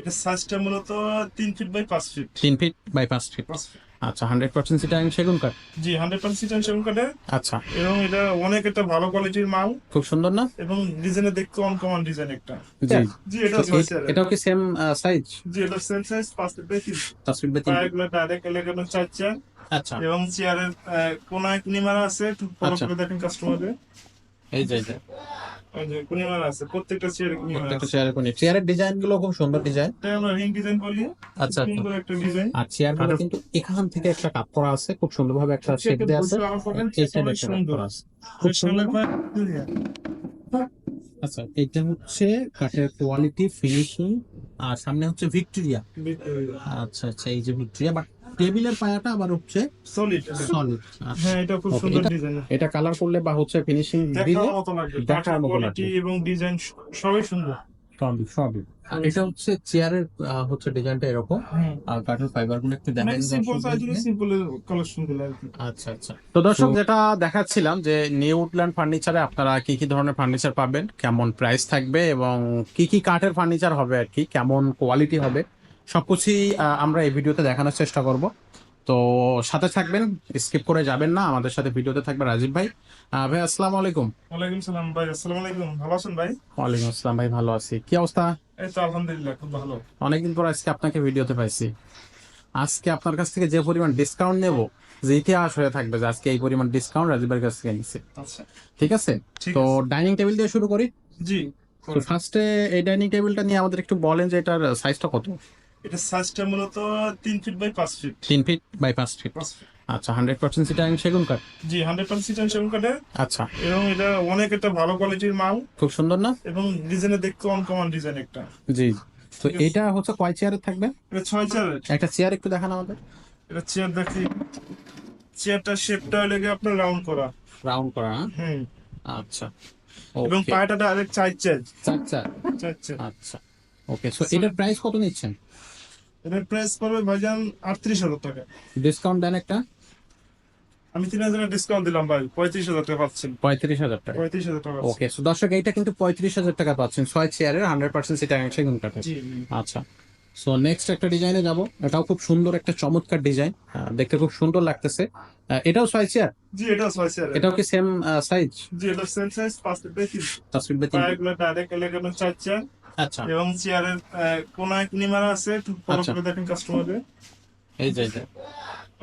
এটা সাইজটা মূলত 3 feet by 5 feet. 3 feet by 5 feet. 5 feet. আচ্ছা, 100% সিটাং সেগুন কাঠ। জি, 100% সেগুন কাঠের। আচ্ছা, এবং এটা অনেক একটা ভালো কোয়ালিটির মাল খুব সুন্দর না? এবং ডিজাইনে দেখতে অনকমন ডিজাইন একটা। জি। জি, এটা তো 6 এটাও কি সেম সাইজ? জি, এটা same size 5 feet by 3 feet. 5 feet by 3 feet. পায়াগুলো ডাইরেক্ট এলাকানো 4 আচ্ছা এবং চেয়ারের কোনায় কুনিমারা আছে, একটু ফলো আচ্ছা, করে দেখেন কাস্টমারে। এই যে এই যে ওই যে কুনিমারা আছে, প্রত্যেকটা চেয়ারে কুনিমারা প্রত্যেকটা আছে। চেয়ারের কোণে চেয়ারের ডিজাইন গুলো খুব সুন্দর ডিজাইন। এটা আমরা রিং ডিজাইন বলি। আচ্ছা আচ্ছা। সুন্দর একটা ডিজাইন। আর চেয়ার গুলো কিন্তু এখান থেকে একটা কাট করা আছে, খুব সুন্দরভাবে একটা শেপ দেওয়া আছে। এই সাইডে একটা কাট করা আছে, খুব সুন্দর। আচ্ছা, এটা হচ্ছে কাঠের কোয়ালিটি ফিনিশিং। আর সামনে হচ্ছে ভিক্টোরিয়া। আচ্ছা আচ্ছা, এই যে ভিক্টোরিয়া, বাট টেবিলের পায়াটা আবার হচ্ছে সলিড। সলিড। হ্যাঁ, এটা খুব সুন্দর ডিজাইন। এটা কালার করলে বা হচ্ছে ফিনিশিং দিলে দেখার মতো লাগবে, দেখার মতো কোয়ালিটি লাগবে। এবং ডিজাইন সবই সুন্দর। সবই। আর এটা হচ্ছে চেয়ারের হচ্ছে ডিজাইনটা এরকম। আর কাঠের ফাইবার গুলো একটু অনেক দেখেন সিম্পল সাইজ, দর্শকদেরকে। সিম্পল কালেকশন গুলো আর কি। আচ্ছা আচ্ছা। তো দর্শক, যেটা দেখাচ্ছিলাম যে নিউ উডল্যান্ড ফার্নিচারে আপনারা কি কি ধরনের ফার্নিচার পাবেন, কেমন প্রাইস থাকবে এবং কি কি কাঠের ফার্নিচার হবে আর কি, কেমন কোয়ালিটি হবে, সবকিছুই আমরা এই ভিডিওতে দেখানোর চেষ্টা করব। তো সাথে থাকবেন, স্কিপ করে যাবেন না। আমাদের সাথে ভিডিওতে থাকবে রাজীব ভাই। ভাই আসসালামু আলাইকুম। ওয়ালাইকুম সালাম ভাই, আসসালামু আলাইকুম, ভালো আছেন ভাই? ওয়ালাইকুম আসসালাম ভাই, ভালো আছি। কি অবস্থা? এই তো আলহামদুলিল্লাহ, খুব ভালো। অনেকদিন পর আজকে আপনাকে ভিডিওতে পাইছি। আজকে আপনার কাছ থেকে যে পরিমাণ ডিসকাউন্ট নেব, যে ইতিহাস হয়ে থাকবে যে আজকে এই পরিমাণ ডিসকাউন্ট রাজীবের কাছ থেকে নিচ্ছে। আচ্ছা, ঠিক আছে, ঠিক তো আছে। ডাইনিং টেবিল দিয়ে শুরু করি। জি, তো ফার্স্টে এই ডাইনিং টেবিলটা নিয়ে আমাদের একটু বলেন যে এটার সাইজটা কত? এটা সাইজটা মূলত 3 feet by 5 feet. 3 feet by 5 feet. 5 feet. আচ্ছা, 100% সিটাং সেগুন কাঠ। জি, 100% সেগুন কাঠের। আচ্ছা, এবং এটা অনেক একটা ভালো কোয়ালিটির মাল খুব সুন্দর না? এবং ডিজাইনে দেখতে অনকমন ডিজাইন একটা। জি। তো ঠিক আছে। এটা হচ্ছে কয় চেয়ারের থাকবে? এটা 6 চেয়ারের। একটা চেয়ার একটু দেখান আমাদের। এটা চেয়ার দেখি, চেয়ারটার শেপটা লেগে আপনার রাউন্ড করা। রাউন্ড করা, হ্যাঁ? হুম। আচ্ছা, এবং ওকে। পায়াটা ডাইরেক্ট 4 আচ্ছা 4। আচ্ছা, ওকে। সো এটার প্রাইস কত নিচ্ছেন? এটার প্রাইস পড়বে ভাইজান 38,000 টাকা। ডিসকাউন্ট দেন একটা। আমি 3,000 ডিসকাউন্ট দিলাম ভাই, 35,000 টাকা পাচ্ছেন। 35,000 টাকা। 35,000 টাকা পাচ্ছেন। ওকে, সো দর্শক, এইটা কিন্তু 35,000 টাকা পাচ্ছেন 6 চেয়ারের 100% সিটাং সেগুন কাঠের। জি। আচ্ছা, সো নেক্সট একটা ডিজাইনে যাব। এটাও খুব সুন্দর একটা চমৎকার ডিজাইন, দেখতে খুব সুন্দর লাগতেছে। এটাও 6 চেয়ার। জি, এটা 6 চেয়ারের। এটাও কি সেম সাইজ? জি, এটা same size 5 feet by 3 feet. 5 feet by 3 feet. পায়াগুলো ডাইরেক্ট এলাকানো 4 আচ্ছা এবং চেয়ারের কোনায় কুনিমারা আছে, একটু ফলো আচ্ছা, করে দেখেন কাস্টমারে। এই যে এই যে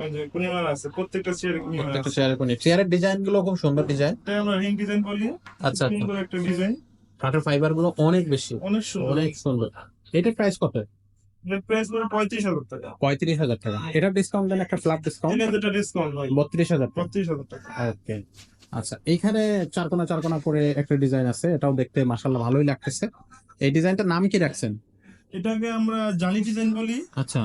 ওই যে কুনিমারা আছে, প্রত্যেকটা চেয়ারে কুনিমারা প্রত্যেকটা আছে। চেয়ারের কোণে চেয়ারের ডিজাইন গুলো খুব সুন্দর ডিজাইন। এটা আমরা রিং ডিজাইন বলি। আচ্ছা আচ্ছা। সুন্দর একটা ডিজাইন, কাঠের ফাইবার গুলো অনেক বেশি, অনেক সুন্দর। অনেক সুন্দর। এটার প্রাইস কত? এটার প্রাইস পড়বে 35,000 টাকা। 35,000 টাকা। এটার ডিসকাউন্ট দেন একটা, ফ্ল্যাট ডিসকাউন্ট। এটা যেটা ডিসকাউন্ট ভাই, 32,000 টাকা। 35,000 টাকা। ওকে। আচ্ছা, এইখানে চারকোনা চারকোনা করে একটা ডিজাইন আছে, এটাও দেখতে মাশাআল্লাহ ভালোই লাগতেছে। এই ডিজাইনটার নাম কি রাখছেন? এটাকে আমরা জালি ডিজাইন বলি। আচ্ছা,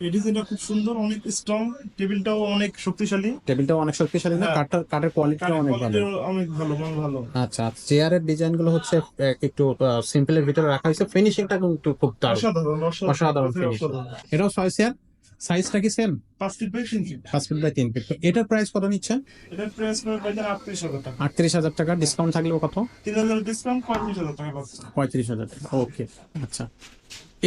এই ডিজাইনটা খুব সুন্দর, অনেক স্ট্রং, টেবিলটাও অনেক শক্তিশালী। টেবিলটাও অনেক শক্তিশালী না? হ্যাঁ। কাঠের কোয়ালিটিটাও অনেক ভালো। অনেক ভালো, মান ভালো। আচ্ছা, চেয়ারের ডিজাইন গুলো হচ্ছে একটু সিম্পলের ভিতরে রাখা হয়েছে, ফিনিশিংটা কিন্তু খুব দারুণ, অসাধারণ, অসাধারণ ফিনিশিং। অসাধারণ। এটাও 6 চেয়ার। সাইজটা কি same? 5 feet by 3 feet. 5 feet by 3 feet. তো এটার প্রাইস কত নিচ্ছেন? এটার প্রাইস পড়বে ভাইজান 38,000 টাকা। 38,000 টাকা। ডিসকাউন্ট থাকলেও কত? 3,000 ডিসকাউন্ট, 35,000 টাকা পাচ্ছেন। 35,000 টাকা। ওকে। আচ্ছা,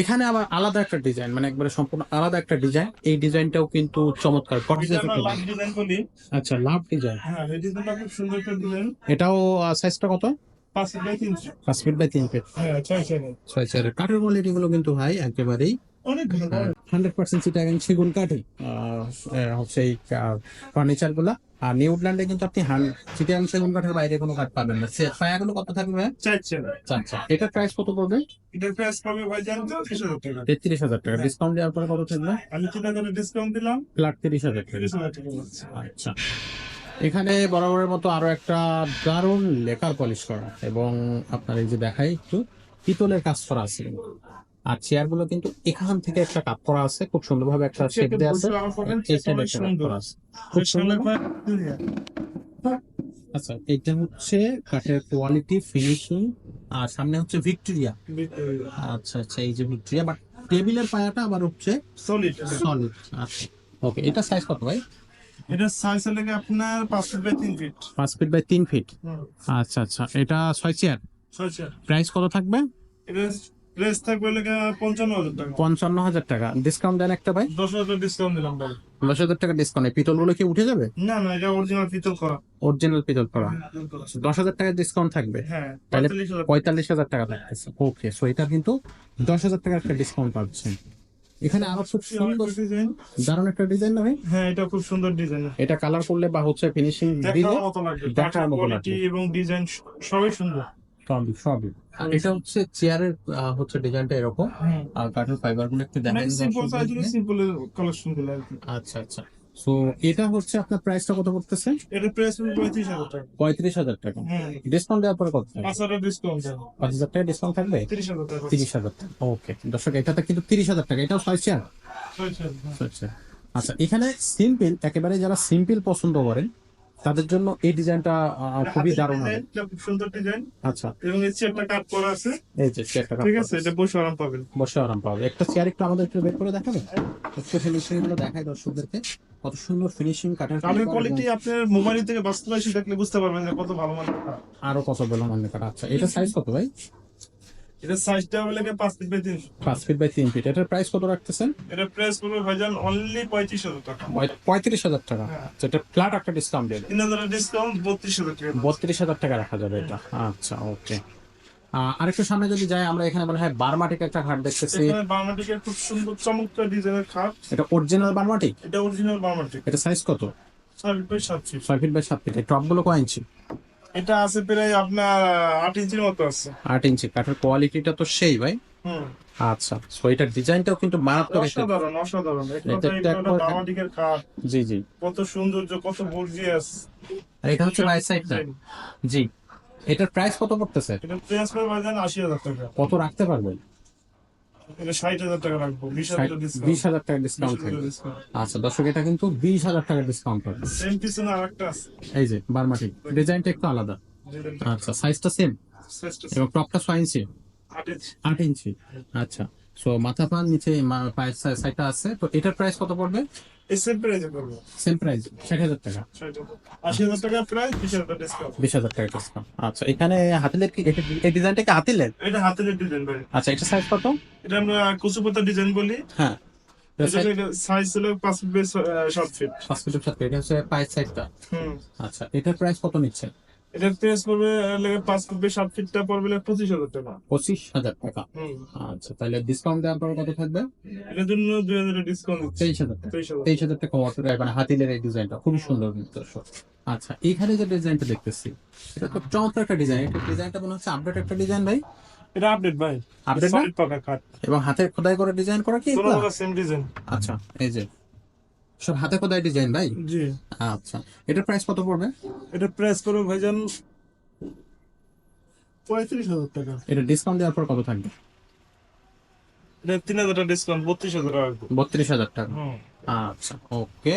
এখানে আবার আলাদা একটা ডিজাইন, মানে একবারে সম্পূর্ণ আলাদা একটা ডিজাইন। এই ডিজাইনটাও কিন্তু চমৎকার। এটা আমরা লাভ ডিজাইন বলি। আচ্ছা, লাভ ডিজাইন। হ্যাঁ, এই ডিজাইনটা খুব সুন্দর একটা ডিজাইন। এটাও সাইজটা কত? 5 feet by 3 feet. 5 feet by 3 feet. হ্যাঁ, 6 চেয়ারের। 6 চেয়ারের কাঠের কোয়ালিটি গুলো কিন্তু ভাই একেবারেই অনেক ভালো। 100% চিটাগাং সেগুন কাঠই হচ্ছে এই ফার্নিচার গুলা। আর নিউ উডল্যান্ডে কিন্তু আপনি চিটাগাং সেগুন কাঠের বাইরে কোনো কাঠ পাবেন না। পায়াগুলো কত থাকবে? 4 চেয়ারের। আচ্ছা, এটার প্রাইস কত পড়বে? এটার প্রাইস পড়বে ভাইজান 33,000 টাকা। 33,000 টাকা। ডিসকাউন্ট দেওয়ার পরে কত থাকবে? আমি 3,000 ডিসকাউন্ট দিলাম, ফ্ল্যাট 30,000 টাকা। 30,000 টাকা পাচ্ছেন। আচ্ছা, এখানে বরাবরের মতো আরো একটা দারুণ লেকার পলিশ করা, এবং আপনার এই যে দেখাই একটু পিতলের কাজ করা আছে। আর চেয়ার গুলো কিন্তু এখান থেকে একটা কাট করা আছে, খুব সুন্দরভাবে একটা শেপ দেওয়া আছে। এই সাইডে একটা কাট করা আছে, খুব সুন্দর। আচ্ছা, এটা হচ্ছে কাঠের কোয়ালিটি ফিনিশিং। আর সামনে হচ্ছে ভিক্টোরিয়া। আচ্ছা আচ্ছা, এই যে ভিক্টোরিয়া, বাট টেবিলের পায়াটা আবার হচ্ছে সলিড। সলিড। আচ্ছা, ওকে। এটা সাইজ কত ভাই? এটা সাইজ লেগে আপনার 5 feet by 3 feet. 5 feet by 3 feet. আচ্ছা আচ্ছা, এটা 6 চেয়ার। 6 চেয়ার। প্রাইস কত থাকবে? এটা প্রাইস থাকবে লেগে 55,000 টাকা। 55,000 টাকা ডিসকাউন্ট দেন একটা ভাই। 10,000 ডিসকাউন্ট দিলাম ভাই। 10,000 টাকা ডিসকাউন্ট, এই পিতলগুলো কি উঠে যাবে? না না, এটা অরিজিনাল পিতল করা। অরিজিনাল পিতল করা। 10,000 টাকা ডিসকাউন্ট থাকবে, হ্যাঁ, তাহলে 45,000 টাকা। 45,000 টাকা থাকতেছে। ওকে, সো এটা কিন্তু 10,000 টাকার একটা ডিসকাউন্ট পাচ্ছেন। এখানে আরো খুব সুন্দর ডিজাইন। দারুণ একটা ডিজাইন না ভাই? হ্যাঁ, এটা খুব সুন্দর ডিজাইন। এটা কালার করলে বা হচ্ছে ফিনিশিং দিলে দেখার মতো লাগবে। দেখার মতো কোয়ালিটি লাগবে। এবং ডিজাইন সবই সুন্দর। সবই সবই। আর এটা হচ্ছে চেয়ারের হচ্ছে ডিজাইনটা এরকম, আর কাঠের ফাইবার গুলো একটু দেখেন সিম্পল সাইজ, দর্শকদেরকে। সিম্পল কালেকশন গুলো আর কি। আচ্ছা আচ্ছা, সো এটা হচ্ছে আপনার প্রাইসটা কত পড়তেছে? এটা প্রাইস হলো 35,000 টাকা। 35,000 টাকা। হ্যাঁ, ডিসকাউন্ট দেওয়ার পরে কত থাকবে? 5,000 ডিসকাউন্ট দেবো। 5,000 টাকা ডিসকাউন্ট থাকবে। 30,000 টাকা। 30,000 টাকা। ওকে দর্শক, এটাতে কিন্তু 30,000 টাকা, এটাও 6 চেয়ার। আচ্ছা আচ্ছা, এখানে সিম্পল, একেবারে যারা সিম্পল পছন্দ করেন তাদের জন্য এই ডিজাইনটা খুবই দারুণ হবে। খুব সুন্দর ডিজাইন। আচ্ছা, এবং এই চেয়ারটা কাট করা আছে। এই যে চেয়ারটা ঠিক আছে, এটা বসে আরাম পাবেন। বসে আরাম পাবে। একটা চেয়ার একটু আমাদের একটু বের করে দেখাবেন, একটু ফিনিশিং গুলো দেখাই দর্শকদেরকে, কত সুন্দর ফিনিশিং কাঠের কাঠের fiber কোয়ালিটি এবং আপনার মোবাইল থেকে বাস্তবে এসে দেখলে বুঝতে পারবেন যে কত ভালো মানের কাঠ। আরো কত বেলা মনে করা। আচ্ছা, এটা সাইজ কত ভাই? এটা সাইজটা হলো 5 feet by 3 feet. 5 feet by 3 feet. এটার প্রাইস কত রাখতেছেন? এটা প্রাইস পড়বে ভাইজান অনলি 35,000 টাকা। 35,000 টাকা। আচ্ছা, এটা ফ্ল্যাট একটা ডিসকাউন্ট দেবে। 3,000 ডিসকাউন্ট 32,000 টাকা। 32,000 টাকা রাখা যাবে এটা। আচ্ছা ওকে, আরেকটু সামনে যদি যাই আমরা, এখানে মনে হয় বারমাটিক একটা খাট দেখতেছি। এখানে বার্মাটিকের খুব সুন্দর চমৎকার ডিজাইনের খাট। এটা অরিজিনাল বারমাটিক? এটা অরিজিনাল বার্মাটিক। এটা সাইজ কত? 6 feet by 7 feet. 6 feet by 7 feet. Top গুলো কয় ইঞ্চি? এটা আছে প্রায় আপনার 8 ইঞ্চির মতো আছে। 8 ইঞ্চি। কাঠের কোয়ালিটিটা তো সেই ভাই। হুম, আচ্ছা, সো এটার ডিজাইনটাও কিন্তু মারাত্মক একটা। অসাধারণ অসাধারণ। এটা এটা একটা বার্মাটিকের খাট। জি জি। কত সৌন্দর্য, কত গর্জিয়াস। আর এটা হচ্ছে রাইট সাইডটা। জি, এটার প্রাইস কত পড়তেছে? এটা প্রাইস পড়বে ভাইজান 80,000 টাকা। কত রাখতে পারবেন? এটা 60,000 টাকা রাখবো। 20,000 ডিসকাউন্ট। 20,000 টাকা ডিসকাউন্ট থাকবে। আচ্ছা দর্শক, এটা কিন্তু 20,000 টাকা ডিসকাউন্ট পাবে। সেম পিছনে আরেকটা আছে। এই যে বারমাটিক, ডিজাইনটা একটু আলাদা। আচ্ছা, সাইজটা সেম এবং টপটা 6 ইঞ্চি 8 ইঞ্চি। 8 ইঞ্চি। আচ্ছা, সো মাথা পান নিচে পায়ের সাইডটা আছে। তো এটার প্রাইস কত পড়বে? এই সেম প্রাইসে করবো। সেম প্রাইস 60,000 টাকা। 80,000 টাকা প্রাইস, 20,000 ডিসকাউন্ট। 20,000 টাকা ডিসকাউন্ট। আচ্ছা, এখানে হাতিলের কি এই ডিজাইনটা কি হাতিলের? এটা হাতের ডিজাইন ভাই। আচ্ছা, এটা সাইজ কত? এটা আমরা কুচুপাতা ডিজাইন বলি। হ্যাঁ, এটা সাইজ হলো 5 ফিট বাই 7 ফিট। 5 ফিটের সাথে এটা হচ্ছে পায়ের সাইডটা। হুম, আচ্ছা, এটার প্রাইস কত নিচ্ছে? এটার প্রাইস পড়বে 5 ফিট বাই 7 ফিটটা পড়বে 25,000 টাকা। 25,000 টাকা। হুম, আচ্ছা, তাহলে ডিসকাউন্ট দেওয়ার পরে কত থাকবে? এটার জন্য 2,000 ডিসকাউন্ট দিচ্ছি। 23,000 টাকা। 23,000। 23,000 টাকা অর্ডার, মানে হাতিলের এই ডিজাইনটা খুবই সুন্দর কিন্তু দর্শক। আচ্ছা, এখানে যে ডিজাইনটা দেখতেছি এটা তো চমৎকার একটা ডিজাইন। এটা ডিজাইনটা মনে হচ্ছে আপডেট একটা ডিজাইন ভাই। এটা আপডেট ভাই। Update না? সলিড পাকা কাট। এবং হাতে খোদাই করে ডিজাইন করা কি এগুলা? পুরো সেম ডিজাইন। আচ্ছা, এই যে সব হাতে খোদাই ডিজাইন ভাই। জি। আচ্ছা, এটার প্রাইস কত পড়বে? এটা প্রাইস পড়বে ভাইজান 35,000 টাকা। এটা ডিসকাউন্ট দেওয়ার পর কত থাকবে? এটা 3,000 টাকা ডিসকাউন্ট 32,000 টাকা রাখবো। 32,000 টাকা। হুম। আচ্ছা ওকে,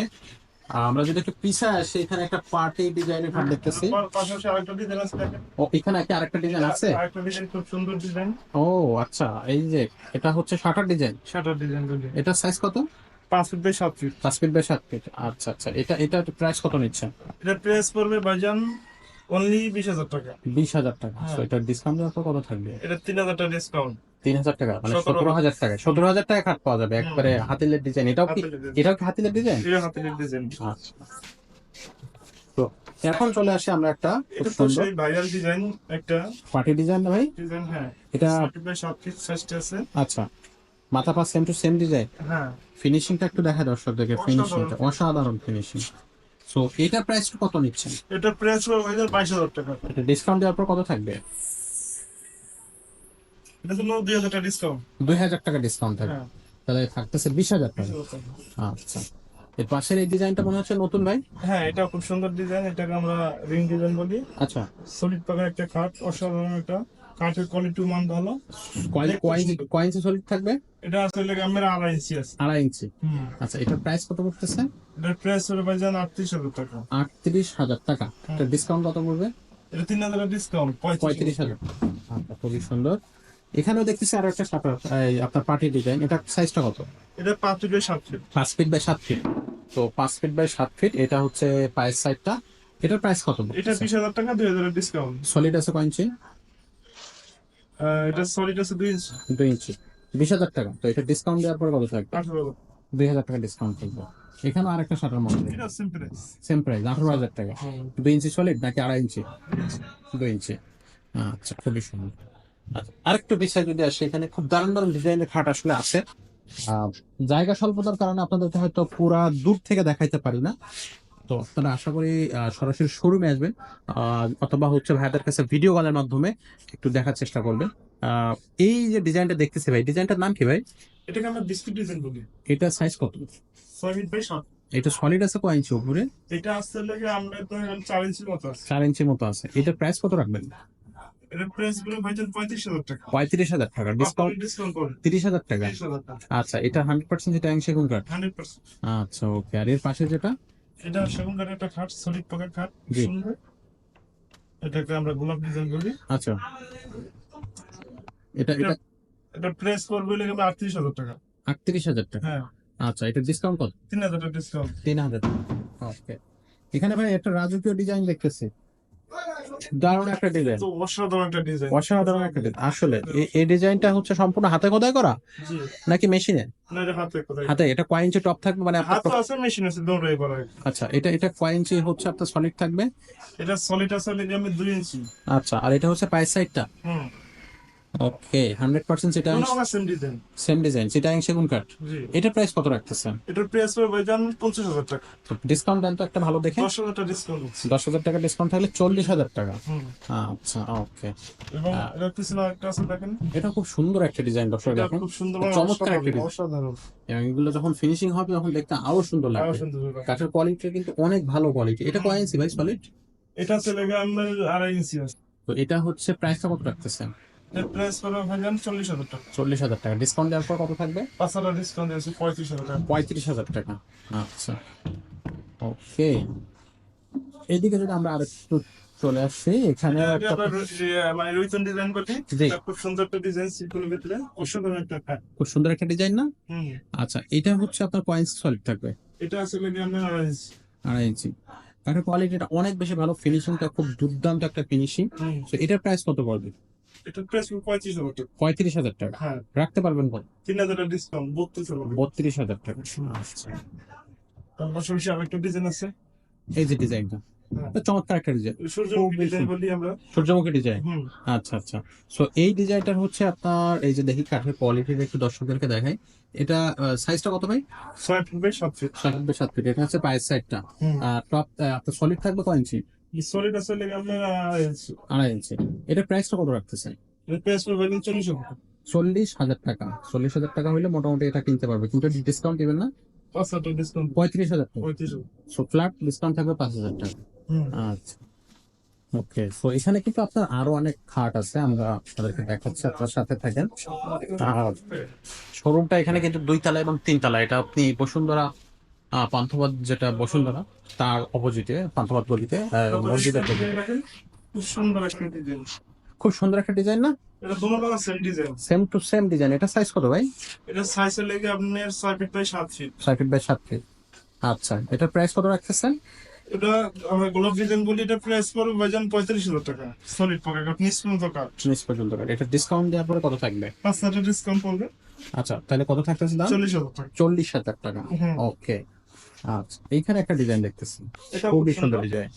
আমরা যদি একটু পিছায় আসি, এখানে একটা পার্টি ডিজাইনের খাট দেখতেছি। পাশাপাশি আরেকটা ডিজাইন আছে দেখেন। ও, এখানে কি আরেকটা ডিজাইন আছে? আরেকটা ডিজাইন খুব সুন্দর ডিজাইন। ও আচ্ছা, এই যে এটা হচ্ছে শাটার ডিজাইন। শাটার ডিজাইন বলি। এটা সাইজ কত? 5 feet by 7 feet. 5 feet by 7 feet. আচ্ছা আচ্ছা, এটা প্রাইস কত নিচ্ছেন? এটা প্রাইস পড়বে ভাইজান অনলি 20,000 টাকা। 20,000 টাকা। তো এটা ডিসকাউন্ট দেওয়ার পর কত থাকবে? এটা 3,000 টাকা ডিসকাউন্ট। 3,000 টাকা, মানে 17,000 17,000 টাকা। 17,000 টাকা খাট পাওয়া যাবে একবারে হাতিলের ডিজাইন। এটাও কি হাতিলের design। এটাও কি হাতিলের ডিজাইন? এটা হাতের ডিজাইন। আচ্ছা, তো এখন চলে আসি আমরা একটা খুব এটা তো সুন্দর সেই ভাইরাল ডিজাইন একটা পার্টি ডিজাইন না ভাই? ডিজাইন। হ্যাঁ, এটা 7 ফিট বাই 7 ফিট সাইজটা আছে। আচ্ছা, মাথা পা সেম টু সেম ডিজাইন। হ্যাঁ, ফিনিশিংটা একটু দেখা দর্শকদেরকে, অসাধারণ ফিনিশিংটা অসাধারণ ফিনিশিং। সো এটার প্রাইস কত নিচ্ছেন? এটা প্রাইস পড়বে ভাইজান 22,000 টাকা। এটা ডিসকাউন্ট দেওয়ার পর কত থাকবে? এটা জন্য 2,000 টাকা ডিসকাউন্ট। 2,000 টাকা ডিসকাউন্ট থাকবে, হ্যাঁ, তাহলে থাকতেছে 20,000 টাকা। 20,000 টাকা। আচ্ছা, এর পাশের এই ডিজাইনটা মনে হচ্ছে নতুন ভাই। হ্যাঁ, এটা খুব সুন্দর ডিজাইন। এটাকে আমরা রিং ডিজাইন বলি। আচ্ছা, সলিড পাকার একটা খাট, অসাধারণ একটা কাঠের কোয়ালিটি মান ভালো। কয়েন্সি সলিড থাকবে। এটা আসলে আমরা 2.5 ইঞ্চি আছে। 2.5 ইঞ্চি। হুম, আচ্ছা, এটার প্রাইস কত পড়তেছে? এটার প্রাইস হলো ভাইজান 38,000 টাকা। 38,000 টাকা। এটা ডিসকাউন্ট কত পড়বে? এটা 3,000 টাকা ডিসকাউন্ট 35,000। আচ্ছা, খুবই সুন্দর। এখানেও দেখতেছি আরো একটা শাটার, আপনার পার্টি ডিজাইন। এটা সাইজটা কত? এটা 5 feet by 7 feet. 5 feet by 7 feet. তো 5 ফিট বাই 7 ফিট, এটা হচ্ছে পায়ের সাইডটা। এটার প্রাইস কত? এটা 20,000 টাকা, 2,000 ডিসকাউন্ট। সলিড আছে কয় ইঞ্চি? এটা সলিড আছে 2 ইঞ্চি 2 ইঞ্চি 20,000 টাকা। তো এটা ডিসকাউন্ট দেওয়ার পরে কত থাকবে? 18,000। 2,000 টাকা ডিসকাউন্ট থাকবে। এখানে আরেকটা শাটার মডেল, এটা সেম প্রাইস। সেম প্রাইস 18,000 টাকা। 2 ইঞ্চি সলিড নাকি 2.5 ইঞ্চি? 2 ইঞ্চি। আচ্ছা, খুবই সুন্দর। আচ্ছা, আরেকটু বিষয় যদি আসে, এখানে খুব দারুণ দারুণ ডিজাইনের খাট আসলে আছে। আহ, জায়গা স্বল্পতার কারণে আপনাদেরকে হয়তো পুরা দূর থেকে দেখাইতে পারি না। তো আপনারা আশা করি সরাসরি শোরুমে আসবেন, অথবা হচ্ছে ভাইয়াদের কাছে ভিডিও কলের মাধ্যমে একটু দেখার চেষ্টা করবেন। আহ, এই যে ডিজাইনটা দেখতেছি ভাই, ডিজাইনটার নাম কি ভাই? এটাকে আমরা বিস্কুট ডিজাইন বলি। এটা সাইজ কত? 6 ফিট বাই 7। এটা সলিড আছে কয় ইঞ্চি উপরে? এটা আসতে লাগে আমরা তো 4 ইঞ্চির মতো আছে। 4 ইঞ্চির মতো আছে। এটার প্রাইস কত রাখবেন? এটা প্রাইস গুলো ভাইজান 35,000 টাকা। 35,000 টাকা ডিসকাউন্ট, ডিসকাউন্ট করে 30,000 টাকা। 30,000 টাকা। আচ্ছা, এটা 100% যেটা সেগুন কাঠ। 100%। আচ্ছা, ওকে। আর এর পাশে যেটা? এটা সেগুন কাঠের একটা খাট, সলিড পকেট খাট, জি। সুন্দর। এটাকে আমরা গোলাপ ডিজাইন বলি। আচ্ছা, এটা এটা এটা প্রাইস করবে লাগে 38,000 টাকা। 38,000 টাকা। হ্যাঁ, আচ্ছা, এটা ডিসকাউন্ট কত? 3,000 টাকা ডিসকাউন্ট। 3,000 টাকা। ওকে। এখানে ভাই একটা রাজকীয় ডিজাইন দেখতেছি, দারুণ একটা ডিজাইন, তো অসাধারণ একটা ডিজাইন। অসাধারণ একটা ডিজাইন। আসলে এই ডিজাইনটা হচ্ছে সম্পূর্ণ হাতে খোদাই করা জি। নাকি মেশিনে? না, এটা হাতে কোথায়? হাতে। এটা কয় ইঞ্চি টপ থাকবে মানে আপনার হাতে আছে, মেশিন আছে, দৌড়াই করা। আচ্ছা, এটা এটা কয় ইঞ্চি হচ্ছে আপনার সলিড থাকবে? এটা সলিড আছে লাগে আমি 2 ইঞ্চি। আচ্ছা, আর এটা হচ্ছে পায়ের সাইডটা? হুম। ওকে, 100% সেটা কোনো আমার সেম ডিজাইন। সেম ডিজাইন, সেটা সেগুন কাঠ। জি। এটা প্রাইস কত রাখতেছেন? এটার প্রাইস পড়বে ভাইজান 50,000 টাকা। ডিসকাউন্ট দেন তো একটা ভালো দেখে। 10,000 টাকা ডিসকাউন্ট আছে। 10,000 টাকা ডিসকাউন্ট থাকলে 40,000 টাকা। হুম। আচ্ছা, ওকে। এবং এটা পিছনে একটা আছে দেখেন। এটা খুব সুন্দর একটা ডিজাইন, দর্শক এটা দেখেন। খুব সুন্দর, চমৎকার একটা ডিজাইন। অসাধারণ। এবং এগুলো যখন ফিনিশিং হবে তখন দেখতে আরো সুন্দর আরো লাগবে। সুন্দর লাগবে। কাঠের কোয়ালিটি কিন্তু অনেক ভালো কোয়ালিটি। এটা কয় ইঞ্চি ভাই সলিড? এটা চলে গেলে আমার 2.5 ইঞ্চি আছে। তো এটা হচ্ছে প্রাইসটা কত রাখতেছেন? এর প্রাইস পড়বে ভাইজান 40,000 টাকা। 40,000 টাকা। ডিসকাউন্ট দেওয়ার পর কত থাকবে? 5,000 ডিসকাউন্ট আছে, 35,000 টাকা। 35,000 টাকা। আচ্ছা, ওকে। এইদিকে যদি আমরা আরেকটু চলে আসি, এখানে এটা আবার মানে রুইতন ডিজাইন করতে। জি। এটা খুব সুন্দর একটা ডিজাইন, সিম্পলের ভিতরে অসাধারণ একটা খাট। খুব সুন্দর একটা ডিজাইন না? হুম। আচ্ছা, এটা হচ্ছে আপনার কয় ইঞ্চি সলিড থাকবে? এটা আছে লাগে আপনার 2.5 ইঞ্চি। 2.5 ইঞ্চি। কাঠের কোয়ালিটিটা অনেক বেশি ভালো, ফিনিশিংটা খুব দুর্দান্ত একটা ফিনিশিং। হুম। তো এটার প্রাইস কত পড়বে? এটার প্রাইস 35,000 টাকা। 35,000 টাকা। হ্যাঁ। রাখতে পারবেন কত? 3,000 টাকা ডিসকাউন্ট, 32,000 টাকা। 32,000 টাকা। আচ্ছা, তার পাশাপাশি আরেকটা ডিজাইন আছে। এই যে ডিজাইনটা, হ্যাঁ। চমৎকার একটা ডিজাইন, সূর্যমুখী ডিজাইন বলি আমরা। সূর্যমুখী ডিজাইন। হুম। আচ্ছা, আচ্ছা। সো এই ডিজাইনটার হচ্ছে আপনার, এই যে দেখি কাঠের কোয়ালিটির একটু দর্শকদেরকে দেখাই। এটা সাইজটা কত ভাই? 6 ফিট বাই 7 ফিট। 7 ফিট। এটা হচ্ছে পায়ের সাইডটা। হুম। টপ আপনার সলিড থাকবে কয় ইঞ্চি? সলিড আছে লাগে আপনার 2.5 ইঞ্চি। 2.5 ইঞ্চি। এটার প্রাইসটা কত রাখতেছেন? এর প্রাইস পড়বে 40,000 টাকা। 40,000 টাকা। 40,000 টাকা হলে মোটামুটি এটা কিনতে পারবে, কিন্তু ডিসকাউন্ট দিবেন না? 5,000 টাকা ডিসকাউন্ট। 35,000 টাকা। 35,000। সো ফ্ল্যাট ডিসকাউন্ট থাকবে 5,000 টাকা। হুম। আচ্ছা, ওকে। সো এখানে কিন্তু আপনার আরো অনেক খাট আছে, আমরা আপনাদেরকে দেখাচ্ছি, আপনার সাথে থাকেন। আর শোরুমটা এখানে কিন্তু 2 তলা এবং 3 তলা। এটা আপনি বসুন্ধরা পান্থপথ, যেটা বসুন্ধরা তার অপোজিটে পান্থপথ গলিতে মসজিদের দিকে। খুব সুন্দর একটা ডিজাইন। খুব সুন্দর একটা ডিজাইন না? এটা দুটো same design. Same to same design. এটা সাইজ কত ভাই? এটা সাইজ লেগে আপনার 6 feet by 7 feet. 6 feet by 7 feet. আচ্ছা, এটার প্রাইস কত রাখতেছেন? এটা আমরা গোলাপ ডিজাইন বলি। এটা প্রাইস পড়বে ভাইজান 35,000 টাকা। সলিড পকেট কাট, নিষ্পন্ন কাট। নিচ পর্যন্ত কাট। এটা ডিসকাউন্ট দেওয়ার পরে কত থাকবে? 5,000 টাকা ডিসকাউন্ট পড়বে। আচ্ছা, তাহলে কত থাকতেছে দাম? 40,000 টাকা। 40,000 টাকা। হুম। ওকে। আচ্ছা, এইখানে একটা ডিজাইন দেখতেছি, এটা খুবই খুব সুন্দর সুন্দর। ডিজাইন।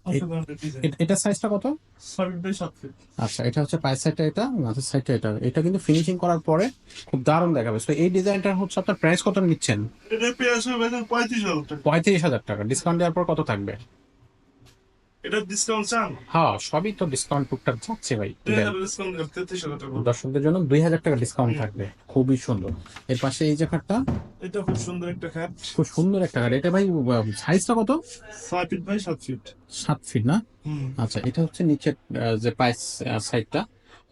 অসাধারণ একটা ডিজাইন। এটা সাইজটা কত? 6 ফিট বাই 7 ফিট। আচ্ছা, এটা হচ্ছে পায়ের সাইডটা, এটা মাথার সাইডটা। এটা কিন্তু ফিনিশিং করার পরে খুব দারুণ দেখাবে। তো এই ডিজাইনটা হচ্ছে আপনার প্রাইস কত নিচ্ছেন? এটা প্রাইস হবে ভাইজান 35,000 টাকা। 35,000 টাকা। ডিসকাউন্ট দেওয়ার পর কত থাকবে? এটা ডিসকাউন্ট চান? হ্যাঁ, সবই তো ডিসকাউন্ট টুকটাক যাচ্ছে ভাই। 3,000 ডিসকাউন্ট 33,000 টাকা। দর্শকদের জন্য 2,000 টাকা ডিসকাউন্ট থাকবে। খুবই সুন্দর। এর পাশে এই যে খাটটা, এটা খুব সুন্দর একটা খাট। খুব সুন্দর একটা খাট। এটা ভাই সাইজটা কত? 6 ফিট বাই 7 ফিট। 7 ফিট না? হুম। আচ্ছা, এটা হচ্ছে নিচের যে পায়ের সাইডটা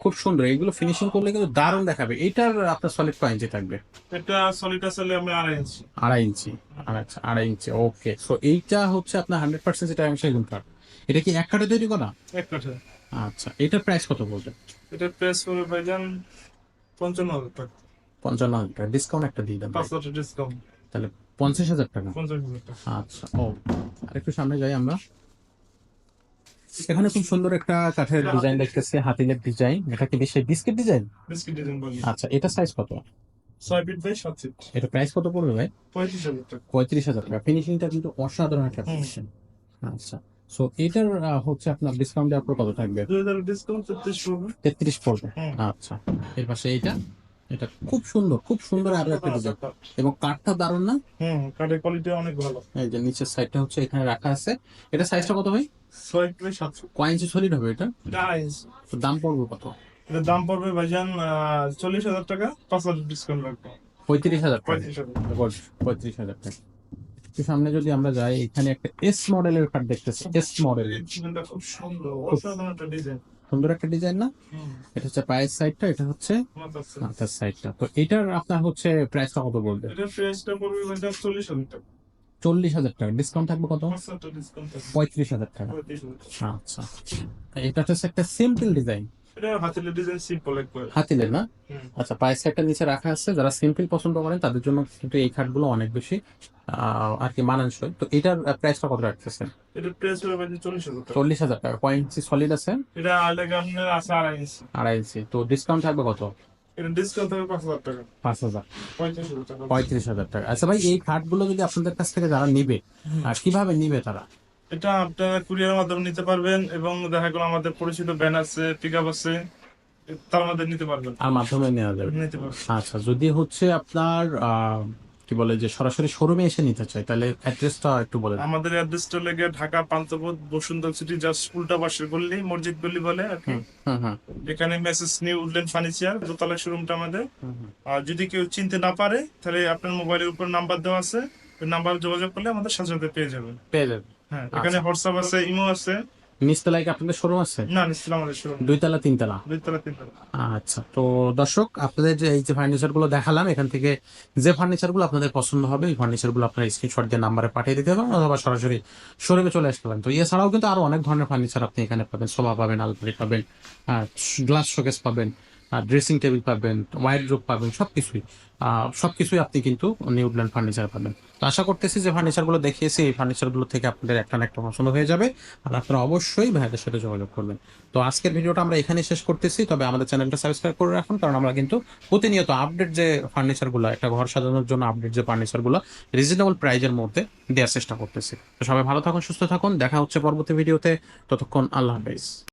খুব সুন্দর। এগুলো ফিনিশিং করলে কিন্তু দারুণ দেখাবে। এটার আপনার সলিড কয় ইঞ্চি থাকবে? এটা সলিড আসলে আমি 2.5 ইঞ্চি। 2.5 ইঞ্চি। আচ্ছা, 2.5 ইঞ্চি। ওকে। সো এইটা হচ্ছে আপনার 100% এটা সেগুন কাঠ। এটা কি এক কাঠে তৈরি করা? এক কাঠা। আচ্ছা, এটার প্রাইস কত বলতে? এটার প্রাইস পড়বে ভাইজান 55,000 টাকা। 55,000 টাকা। ডিসকাউন্ট একটা দিয়ে দেন ভাই। 5,000 টাকা ডিসকাউন্ট। তাহলে 50,000 টাকা। 50,000 টাকা। আচ্ছা, ও আরেকটু সামনে যাই আমরা। এখানে খুব সুন্দর একটা কাঠের ডিজাইন দেখতেছি, হাতিলের ডিজাইন। এটা কি বেশি বিস্কিট ডিজাইন? বিস্কিট ডিজাইন বলি। আচ্ছা, এটা সাইজ কত? 6 ফিট বাই 7 ফিট। এটা প্রাইস কত পড়বে ভাই? 35,000 টাকা। 35,000 টাকা। ফিনিশিংটা কিন্তু অসাধারণ একটা ফিনিশিং। আচ্ছা, সো এটার হচ্ছে আপনার ডিসকাউন্ট দেওয়ার পর কত থাকবে? 2000 ডিসকাউন্ট 33 পড়বে। 33 পড়বে। হুম। আচ্ছা, এর পাশে এইটা, এটা খুব সুন্দর, খুব সুন্দর আরো একটা ডিজাইন, এবং কাঠটা দারুণ না? কাঠের কোয়ালিটি অনেক ভালো। এই যে নিচের সাইডটা হচ্ছে এখানে রাখা আছে। এটা সাইজটা কত ভাই? 6 ফিট বাই 7 ফিট। কয় ইঞ্চি সলিড হবে এটা? গাইস, তো দাম পড়বে কত? এটার দাম পড়বে ভাইজান 40,000 টাকা, 5,000 ডিসকাউন্ট রাখবো। 35,000 টাকা। 35,000। 35,000 টাকা। একটু সামনে যদি আমরা যাই, এখানে একটা এস মডেলের কাঠ দেখতেছি। এস মডেল, এই ডিজাইনটা খুব সুন্দর, অসাধারণ একটা ডিজাইন। সুন্দর একটা ডিজাইন না? এটা হচ্ছে পায়ের সাইডটা, এটা হচ্ছে মাথার সাইডটা। তো এটার আপনার হচ্ছে প্রাইসটা কত বলবে? এটার প্রাইসটা পড়বে ভাইজান 40,000 টাকা। 40,000 টাকা। ডিসকাউন্ট থাকবে কত? 5,000 ডিসকাউন্ট থাকবে। 35,000 টাকা। 35,000 টাকা। আচ্ছা, এটা হচ্ছে একটা সিম্পল ডিজাইন, এটা হাতিলের ডিজাইন সিম্পল একবার। হাতিলের না? হুম। আচ্ছা, পায়ের সাইডটা নিচে রাখা আছে। যারা সিম্পল পছন্দ করেন তাদের জন্য কিন্তু এই খাটগুলো অনেক বেশি আর কি মানানসই। তো এটার প্রাইসটা কত রাখতেছেন? এটার প্রাইস হবে ভাইজান 40,000 টাকা। 40,000 টাকা। কয় ইঞ্চি সলিড আছে? এটা আলাদা আপনার আছে 2.5 ইঞ্চি। 2.5 ইঞ্চি। তো ডিসকাউন্ট থাকবে কত? এটা ডিসকাউন্ট থাকবে 5,000 টাকা। 5,000। 35,000 টাকা। 35,000 টাকা। আচ্ছা ভাই, এই খাটগুলো যদি আপনাদের কাছ থেকে যারা নিবে, কিভাবে নিবে তারা? এটা আপনারা কুরিয়ারের মাধ্যমে নিতে পারবেন, এবং দেখা গেলো আমাদের পরিচিত ব্যান আছে, পিকআপ আছে, তার মধ্যে নিতে পারবেন। আর মাধ্যমে নেওয়া যাবে? নিতে পারবেন। আচ্ছা, যদি হচ্ছে আপনার কি বলে যে সরাসরি শোরুমে এসে নিতে চাই, তাহলে অ্যাড্রেসটা একটু বলে দিন। আমাদের অ্যাড্রেসটা লেগে ঢাকা পান্থপথ বসুন্ধরা সিটি, জাস্ট উল্টা পাশের গলি, মসজিদ গলি বলে আর কি। হুম হুম এখানে মেসেজ নিউ উডল্যান্ড ফার্নিচার দোতলা শোরুমটা আমাদের। হুম হুম। আর যদি কেউ চিনতে না পারে, তাহলে আপনার মোবাইলের উপর নাম্বার দেওয়া আছে, ওই নাম্বার যোগাযোগ করলে আমাদের সাথে সাথে পেয়ে যাবেন। পেয়ে যাবেন। হ্যাঁ, এখানে হোয়াটসঅ্যাপ আছে, ইমো আছে। নিচতলায় কি আপনাদের শোরুম আছে? না, নিশ্চিত আমাদের শোরুম 2 তলা 3 তলা? 2 তলা 3 তলা। আচ্ছা, তো দর্শক, আপনাদের যে এই যে ফার্নিচার গুলো দেখালাম, এখান থেকে যে ফার্নিচার গুলো আপনাদের পছন্দ হবে, এই ফার্নিচার গুলো আপনার স্ক্রিনশট দিয়ে নাম্বারে পাঠিয়ে দিতে পারেন, অথবা সরাসরি শোরুমে চলে আসতে পারেন। তো এছাড়াও কিন্তু আরো অনেক ধরনের ফার্নিচার আপনি এখানে পাবেন। সোফা পাবেন, আলমারি পাবেন, গ্লাস শোকেস পাবেন, ড্রেসিং টেবিল পাবেন, ওয়াইড্রোব পাবেন, সবকিছুই আপনি কিন্তু নিউ উডল্যান্ড ফার্নিচার পাবেন। তো আশা করতেছি যে ফার্নিচার গুলো দেখিয়েছি, এই ফার্নিচার গুলো থেকে আপনাদের একটা না একটা পছন্দ হয়ে যাবে, আর আপনারা অবশ্যই ভাইদের সাথে যোগাযোগ করবেন। তো আজকের ভিডিওটা আমরা এখানে শেষ করতেছি। তবে আমাদের চ্যানেলটা সাবস্ক্রাইব করে রাখুন, কারণ আমরা কিন্তু প্রতিনিয়ত আপডেট যে ফার্নিচারগুলো, একটা ঘর সাজানোর জন্য আপডেট যে ফার্নিচারগুলো রিজনেবল প্রাইজের মধ্যে দেওয়ার চেষ্টা করতেছি। তো সবাই ভালো থাকুন, সুস্থ থাকুন, দেখা হচ্ছে পরবর্তী ভিডিওতে। ততক্ষণ আল্লাহ হাফেজ।